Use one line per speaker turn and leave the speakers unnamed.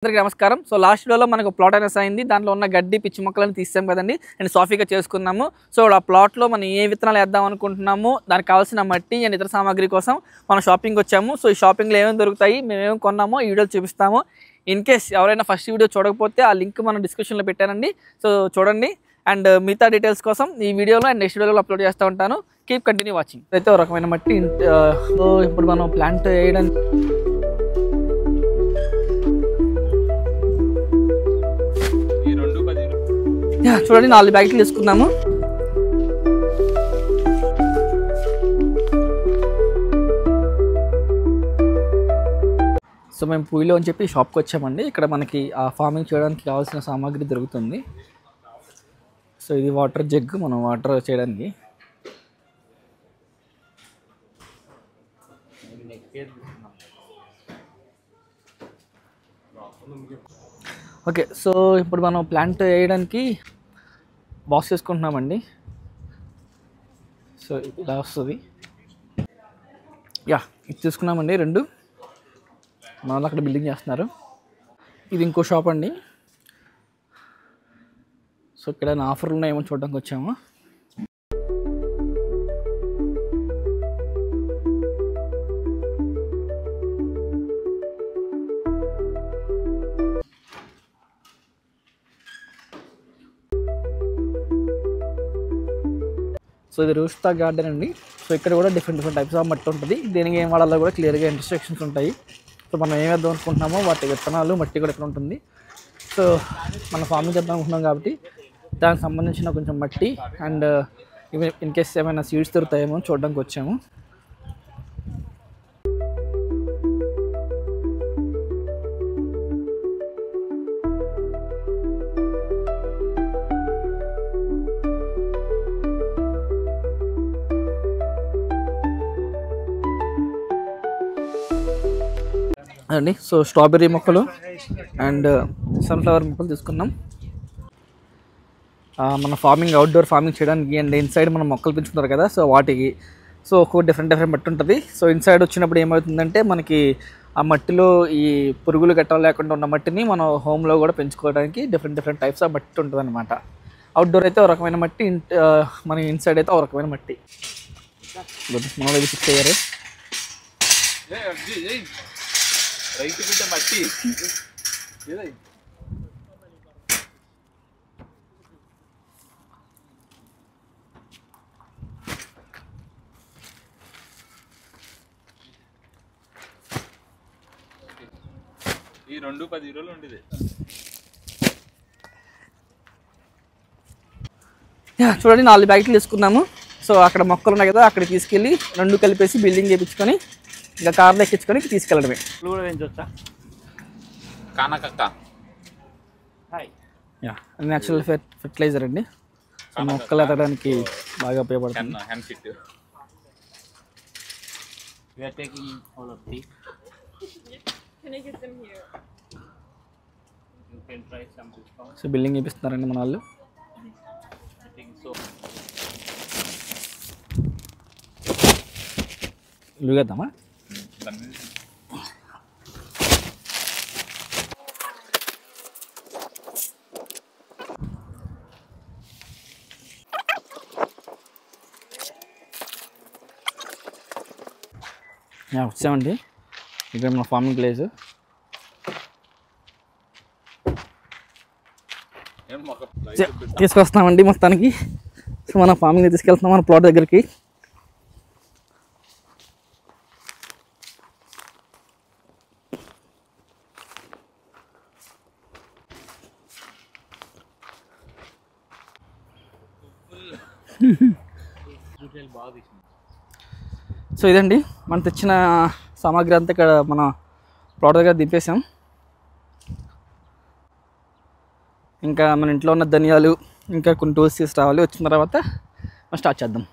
అందరికీ నమస్కారం. So last వీడియోలో మనకు ప్లాట్ అనేది అయింది. దాంట్లో ఉన్న గడ్డి పిచ్చి మొక్కలను తీసాం కదండి అండ్ సాఫీగా చేసుకున్నాము. సో ఆ ప్లాట్లో మనం ఏ విత్తనాలు వేద్దాం అనుకుంటున్నాము, దానికి కావాల్సిన మట్టి అండ్ ఇతర సామాగ్రి కోసం మనం షాపింగ్ వచ్చాము. సో ఈ షాపింగ్లో ఏమేమి దొరుకుతాయి, మేము ఏమేమి కొన్నామో ఈ వీడియోలో చూపిస్తాము. ఇన్ కేస్ ఎవరైనా ఫస్ట్ వీడియో చూడకపోతే ఆ లింక్ మనం డిస్క్రిప్షన్లో పెట్టానండి. సో చూడండి అండ్ మిగతా డీటెయిల్స్ కోసం ఈ వీడియోలో అండ్ నెక్స్ట్ వీడియోలో అప్లోడ్ చేస్తూ ఉంటాను. Keep continue watching. అయితే ఒక రకమైన మట్టి. సో ఇప్పుడు మనం ప్లాంట్ వేయడానికి చూడండి 4 బ్యాగులు తీసుకున్నాము. సో మేము పూయిలో అని చెప్పి షాప్కి వచ్చామండి. ఇక్కడ మనకి ఆ ఫార్మింగ్ చేయడానికి కావాల్సిన సామాగ్రి దొరుకుతుంది. సో ఇది వాటర్ జగ్, మనం వాటర్ చేయడానికి. ఓకే, సో ఇప్పుడు మనం ప్లాంట్ వేయడానికి బాక్స్ చేసుకుంటున్నామండి. సో ఇలా వస్తుంది. ఇది తీసుకున్నామండి 2. మన వాళ్ళు అక్కడ బిల్డింగ్ చేస్తున్నారు. ఇది ఇంకో షాప్ అండి. సో ఇక్కడ ఆఫర్లు ఉన్నాయేమో చూడడానికి వచ్చాము. సో ఇది రూస్తా గార్డెన్ అండి. సో ఇక్కడ కూడా డిఫరెంట్ టైప్స్ ఆఫ్ మట్టి ఉంటుంది. దేనికి ఏం వాడాలో కూడా క్లియర్గా ఇన్స్ట్రక్షన్స్ ఉంటాయి. సో మనం ఏం వేద్దాం అనుకుంటున్నామో వాటి విత్తనాలు, మట్టి కూడా ఇక్కడ ఉంటుంది. సో మనం ఫార్మింగ్ చేద్దాం అనుకుంటున్నాం కాబట్టి దానికి సంబంధించిన కొంచెం మట్టి అండ్ ఇన్ కేస్ ఏమైనా సీడ్స్ దొరుకుతాయేమో చూడడానికి వచ్చాము. అండి సో స్ట్రాబెర్రీ మొక్కలు అండ్ సన్ఫ్లవర్ మొక్కలు తీసుకున్నాం. మన ఫార్మింగ్ అవుట్డోర్ ఫార్మింగ్ చేయడానికి అండ్ ఇన్సైడ్ మనం మొక్కలు పెంచుకుంటారు కదా, సో వాటికి సో ఒక్కో డిఫరెంట్ మట్టి ఉంటుంది. సో ఇన్సైడ్ వచ్చినప్పుడు ఏమవుతుందంటే మనకి ఆ మట్టిలో ఈ పురుగులు గట్టాలు లేకుండా ఉన్న మట్టిని మనం హోమ్లో కూడా పెంచుకోవడానికి డిఫరెంట్ టైప్స్ ఆఫ్ మట్టి ఉంటుంది అనమాట. అవుట్డోర్ అయితే ఒక రకమైన మట్టి, మన ఇన్సైడ్ అయితే ఒక రకమైన మట్టి. మనం ఇది ఫిక్స్ అయ్యారు.
రైతు బిడ్డ మట్టి ఈ 2-10 రోజులు ఉండేది.
చూడండి 4 బ్యాగులు తీసుకున్నాము. సో అక్కడ మొక్కలు ఉన్నాయి కదా, అక్కడ తీసుకెళ్ళి 2 కలిపేసి బిల్డింగ్ చేయించుకొని ఇంకా కార్లో ఎక్కించుకొని తీసుకెళ్ళడమే.
కూడా పెంచొచ్చా? కానకక్క
న్యాచురల్ ఫెర్టిలైజర్ అండి. మొక్కలు ఎదగడానికి బాగా ఉపయోగపడుతుంది. సో బిల్డింగ్ చేపిస్తున్నారండి మన వాళ్ళు. ఇలుగేద్దామా? వచ్చామండి. ఇక్కడ మన ఫార్మింగ్ ప్లేస్. తీసుకొస్తున్నామండి మొత్తానికి. సో మన ఫార్మింగ్ తీసుకెళ్తున్నాం మన ప్లాట్ దగ్గరికి. సో ఇదండి మనం తెచ్చిన సామాగ్రి అంతా ఇక్కడ మన ప్లాట్ దగ్గర దింపేసాం. ఇంకా మన ఇంట్లో ఉన్న ధనియాలు ఇంకా కొన్ని టూల్స్ తీసి రావాలి. వచ్చిన తర్వాత మనం స్టార్ట్ చేద్దాం.